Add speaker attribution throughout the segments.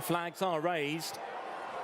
Speaker 1: Flags are raised.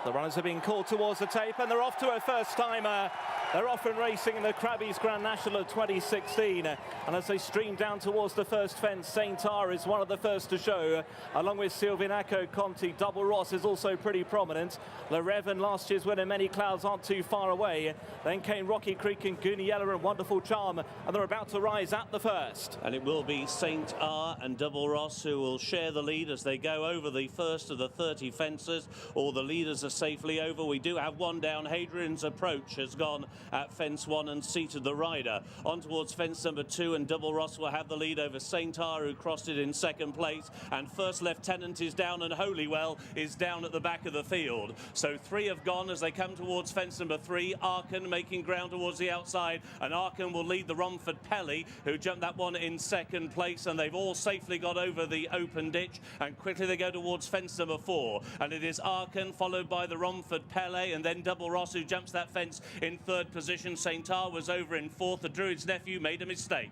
Speaker 1: The runners are being called towards the tape, and they're off to a first-timer. They're off and racing in the Crabbies Grand National of 2016. And as they stream down towards the first fence, Saint R is one of the first to show, along with Silvinaco Conti. Double Ross is also pretty prominent. Le Rev and last year's winner, Many Clouds, aren't too far away. Then came Rocky Creek and Gooniella and Wonderful Charm, and they're about to rise at the first.
Speaker 2: And it will be Saint R and Double Ross who will share the lead as they go over the first of the 30 fences. All the leaders are safely over. We do have one down. Hadrian's Approach has gone at fence 1 and seated the rider. On towards fence number 2, and Double Ross will have the lead over Saint R, who crossed it in second place. And First Lieutenant is down, and Holywell is down at the back of the field. So 3 have gone as they come towards fence number 3. Arkan making ground towards the outside, and Arkan will lead the Romford Pelly, who jumped that one in second place, and they've all safely got over the open ditch, and quickly they go towards fence number 4. And it is Arkan followed by the Romford Pelly, and then Double Ross, who jumps that fence in third position. Saint R was over in fourth. The Druid's Nephew made a mistake.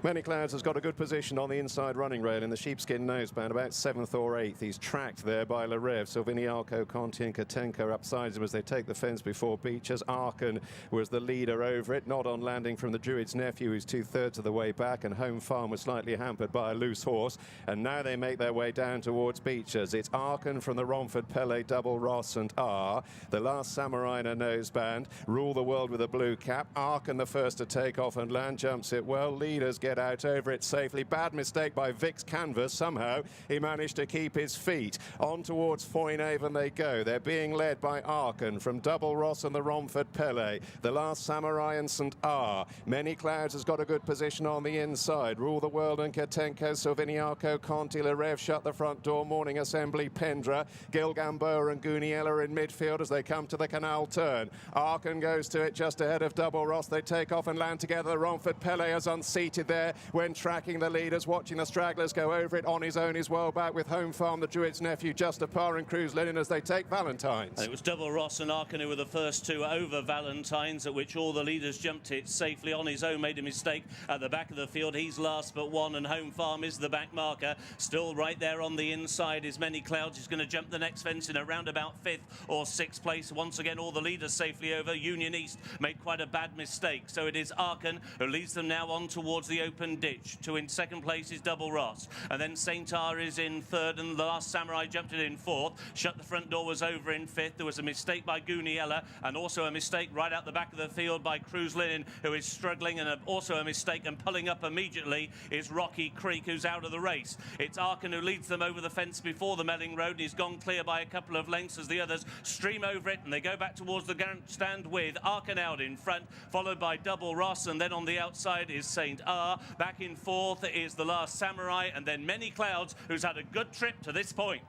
Speaker 3: Many Clouds has got a good position on the inside running rail in the sheepskin noseband, about 7th or 8th. He's tracked there by Le Rev. Silviniaco, Conti and Katenko upsides him as they take the fence before Beechers. Arkan was the leader over it, not on landing from the Druid's Nephew, who's 2/3 of the way back, and Home Farm was slightly hampered by a loose horse. And now they make their way down towards Beechers. It's Arkan from the Romford Pelly, Double Ross and R. The Last Samurai in a noseband. Rule the World with a blue cap. Arkan the first to take off and land, jumps it well. Leaders get out over it safely. Bad mistake by Vic's Canvas. Somehow he managed to keep his feet. On towards Foynehaven they go. They're being led by Arkan from Double Ross and the Romford Pelly. The Last Samurai and St R. Many Clouds has got a good position on the inside. Rule the World and Katenko, Silviniaco, Conti, Le Rev shut the front door. Morning Assembly, Pendra, Gil Gamboa and Gooniella in midfield as they come to the canal turn. Arkan goes to it just ahead of Double Ross. They take off and land together. The Romford Pelly is unseated there when tracking the leaders, watching the stragglers go over it. On his own is well back with Home Farm, the Druid's Nephew, just a par, and Cruise Linen as they take Valentine's.
Speaker 2: And it was Double Ross and Arkan who were the first two over Valentine's, at which all the leaders jumped it safely. On his own made a mistake at the back of the field. He's last but one, and Home Farm is the back marker. Still right there on the inside is Many Clouds. He's going to jump the next fence in around about 5th or 6th place. Once again, all the leaders safely over. Union East made quite a bad mistake. So it is Arkan who leads them now on towards the open ditch. To in second place is Double Ross, and then Saint R is in third, and the Last Samurai jumped it in fourth. Shut the front door was over in 5th. There was a mistake by Gooniella, and also a mistake right out the back of the field by Cruise Linen, who is struggling, and also a mistake and pulling up immediately is Rocky Creek, who's out of the race. It's Arkan who leads them over the fence before the Melling Road, and he's gone clear by a couple of lengths as the others stream over it, and they go back towards the grandstand with Arkan out in front, followed by Double Ross, and then on the outside is Saint R. Back in fourth is the Last Samurai, and then Many Clouds, who's had a good trip to this point.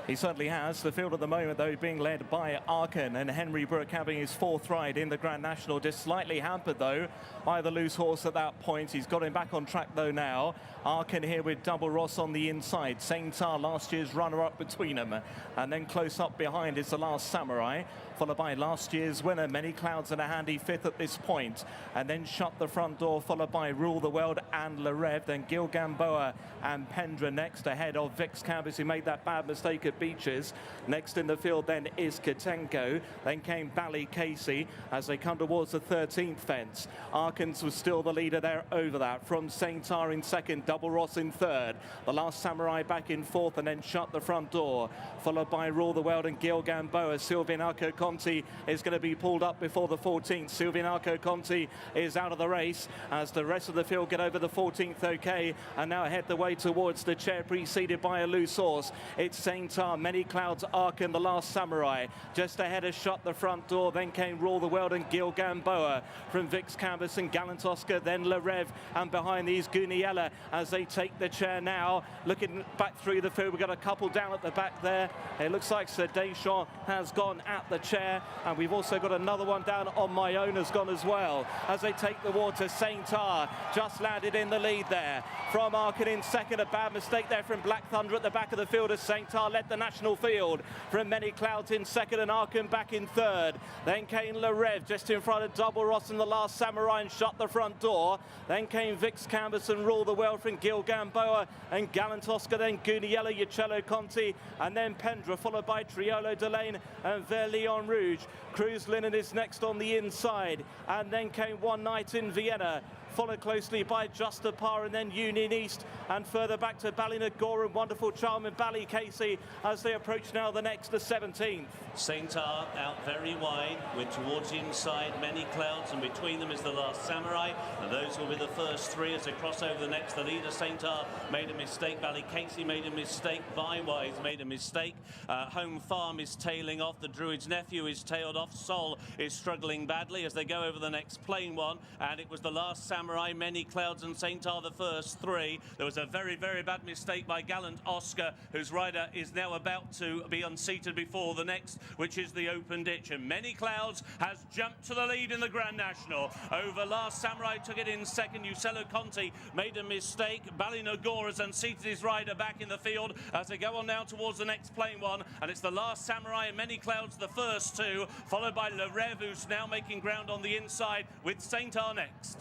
Speaker 1: He certainly has. The field at the moment, though, being led by Arkan, and Henry Brook having his 4th ride in the Grand National, just slightly hampered, though, by the loose horse at that point. He's got him back on track, though, now. Arkan here with Double Ross on the inside. Saint R, last year's runner-up between them. And then close up behind is the Last Samurai, followed by last year's winner, Many Clouds, in a handy 5th at this point. And then Shut the Front Door, followed by Rule the World and Le Rev. Then Gil Gamboa and Pendra next, ahead of Vic's Canvas, who made that bad mistake at Beechers. Next in the field then is Katenko. Then came Bally Casey as they come towards the 13th fence. Arkans was still the leader there over that. From Saint R in second, Double Ross in third. The Last Samurai back in fourth, and then Shut the Front Door, followed by Rule the World and Gil Gamboa. Silvinaco Conti is going to be pulled up before the 14th. Silvinaco Conti is out of the race as the rest of the field get over the 14th okay, and now head the way towards the chair, preceded by a loose horse. It's Saint R, Many Clouds, Arkan, the Last Samurai. Just ahead of Shut the Front Door, then came Rule the World and Gil Gamboa. From Vic's Canvas and Gallant Oscar, then Le Rev, and behind these Gooniella as they take the chair now. Looking back through the field, we've got a couple down at the back there. It looks like Sir Deschamps has gone at the chair. chair, and we've also got another one down on my own has gone as well. As they take the water, Saint-Tar just landed in the lead there. From Arkin in second, a bad mistake there from Black Thunder at the back of the field as Saint-Tar led the national field. From Many Clouds in second and Arkin back in third. Then came Le Rêve just in front of Double Ross and the Last Samurai and shut the front door. Then came Vix Canvas and Rule the World from Gil Gamboa and Gallant Oscar, then Guniello, Uccello Conti, and then Pendra, followed by Triolo Delane and Verlion Rouge. Cruz Linen is next on the inside, and then came One Night in Vienna, followed closely by Justapar and then Union East, and further back to Ballynagore and Wonderful Charm and Ballycasey as they approach now the next, the 17th.
Speaker 2: Saint-Tar out very wide, with towards the inside Many Clouds, and between them is the Last Samurai, and those will be the first three as they cross over the next. The leader Saint-Tar made a mistake, Ballycasey made a mistake, Bywise made a mistake, Home Farm is tailing off, the Druid's Nephew is tailed off, Sol is struggling badly as they go over the next plain one, and it was the Last Samurai, Many Clouds and Saint-Tar the first three. There was a very, very bad mistake by Gallant Oscar, whose rider is now about to be unseated before the next, which is the Open Ditch, and Many Clouds has jumped to the lead in the Grand National. Over Last Samurai took it in second. Uccello Conti made a mistake. Ballynagore has unseated his rider back in the field as they go on now towards the next plain one, and it's the Last Samurai and Many Clouds the first two, followed by Le Rêve, who's now making ground on the inside with Saint-Tar next.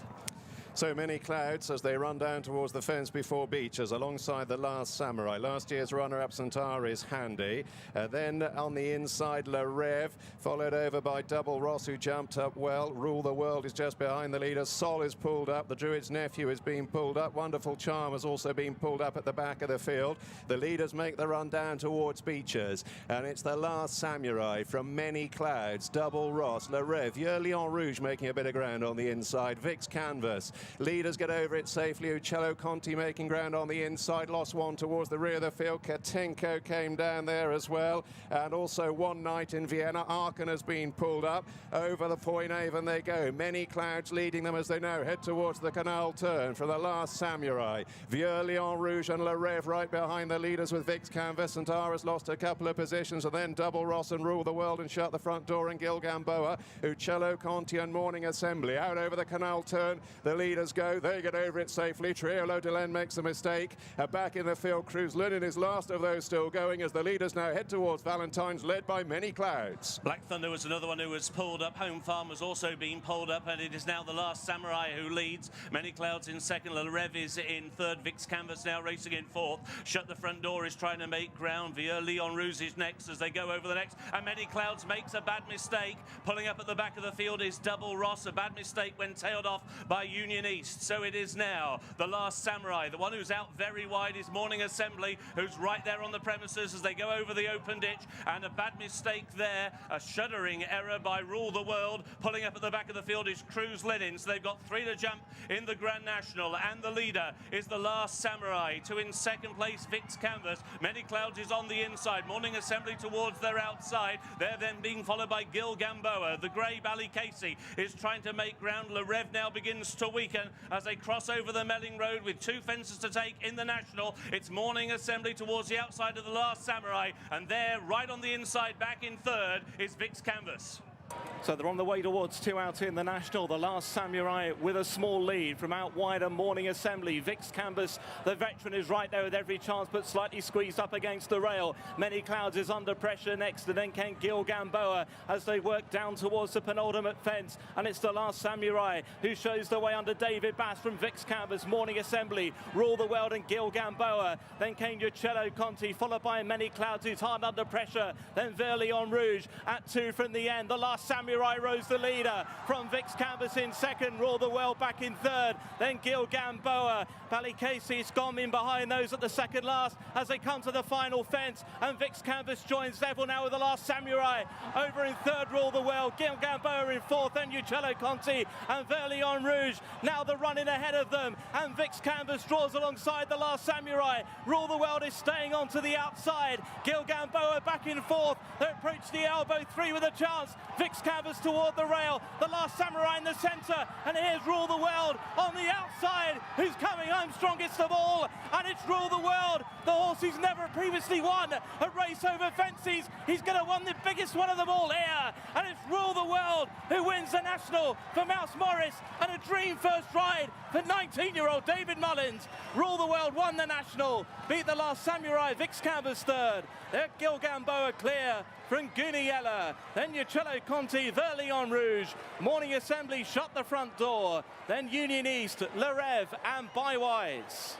Speaker 3: So Many Clouds as they run down towards the fence before Beechers alongside the Last Samurai. Last year's runner-up Saint-Tar is handy. Then on the inside Le Rêve, followed over by Double Ross, who jumped up well. Rule the World is just behind the leader. Sol is pulled up. The Druid's Nephew is being pulled up. Wonderful Charm has also been pulled up at the back of the field. The leaders make the run down towards Beechers, and it's the Last Samurai from Many Clouds, Double Ross, Le Rêve, Verlion Rouge making a bit of ground on the inside. Vix Canvas. Leaders get over it safely. Uccello Conti making ground on the inside. Lost one towards the rear of the field. Katinko came down there as well. And also One Night in Vienna. Arkin has been pulled up. Over the Point Avon they go. Many Clouds leading them as they now head towards the Canal Turn for the Last Samurai. Verlion Rouge and Le Rêve right behind the leaders with Vix Canvas. Saint-Tar has lost a couple of positions, and then Double Ross and Rule the World and shut the front door, and Gil Gamboa. Uccello Conti and Morning Assembly out over the Canal Turn. The leaders go. They get over it safely. Triolo Delane makes a mistake. Back in the field, Cruz Linen is last of those still going as the leaders now head towards Valentine's, led by Many Clouds.
Speaker 2: Black Thunder was another one who was pulled up. Home Farm has also been pulled up, and it is now the Last Samurai who leads. Many Clouds in second. Le Rêve is in third. Vix Canvas now racing in fourth. Shut the front door is trying to make ground. Verlion Rouge is next as they go over the next, and Many Clouds makes a bad mistake. Pulling up at the back of the field is Double Ross. A bad mistake when tailed off by Union East. So it is now the Last Samurai. The one who's out very wide is Morning Assembly, who's right there on the premises as they go over the Open Ditch, and a bad mistake there, a shuddering error by Rule the World. Pulling up at the back of the field is Cruz Linen, so they've got three to jump in the Grand National, and the leader is the Last Samurai. Two in second place, Vix Canvas. Many Clouds is on the inside. Morning Assembly towards their outside. They're then being followed by Gil Gamboa. The grey Ballycasey is trying to make ground. Le Rêve now begins to weaken as they cross over the Melling Road with two fences to take in the National. It's Morning Assembly towards the outside of the Last Samurai, and there, right on the inside, back in third, is Vix Canvas.
Speaker 1: So they're on the way towards two out in the National. The Last Samurai with a small lead from out wider Morning Assembly. Vix Canvas, the veteran, is right there with every chance, but slightly squeezed up against the rail. Many Clouds is under pressure next, and then came Gil Gamboa as they work down towards the penultimate fence. And it's the Last Samurai who shows the way under David Bass from Vix Canvas. Morning Assembly, Rule the World and Gil Gamboa. Then came Uccello Conti, followed by Many Clouds, who's hard under pressure. Then Verlion Rouge at two from the end. The Last Samurai rose the leader from Vix Canvas in second. Rule the World back in third. Then Gil Gamboa. Ballycasey's gone in behind those at the second last as they come to the final fence. And Vix Canvas joins level now with the Last Samurai. Over in third, Rule the World. Gil Gamboa in fourth. Then Uccello Conti and Verlion Rouge. Now the running ahead of them. And Vix Canvas draws alongside the Last Samurai. Rule the World is staying on to the outside. Gil Gamboa back in fourth. They approach the elbow, three with a chance. Vix Canvas Canvas toward the rail. The Last Samurai in the centre. And here's Rule the World on the outside, who's coming home strongest of all. And it's Rule the World, the horse who's never previously won a race over fences. He's going to win the biggest one of them all here. And it's Rule the World who wins the National for Mouse Morris. And a dream first ride for 19-year-old David Mullins. Rule the World won the National, beat the Last Samurai, Vix Canvas third. Then Gil Gamboa clear from Guniella. Then Uccello Conti, Verlion Rouge. Morning Assembly shut the front door. Then Union East, Le Rêve and Bywise.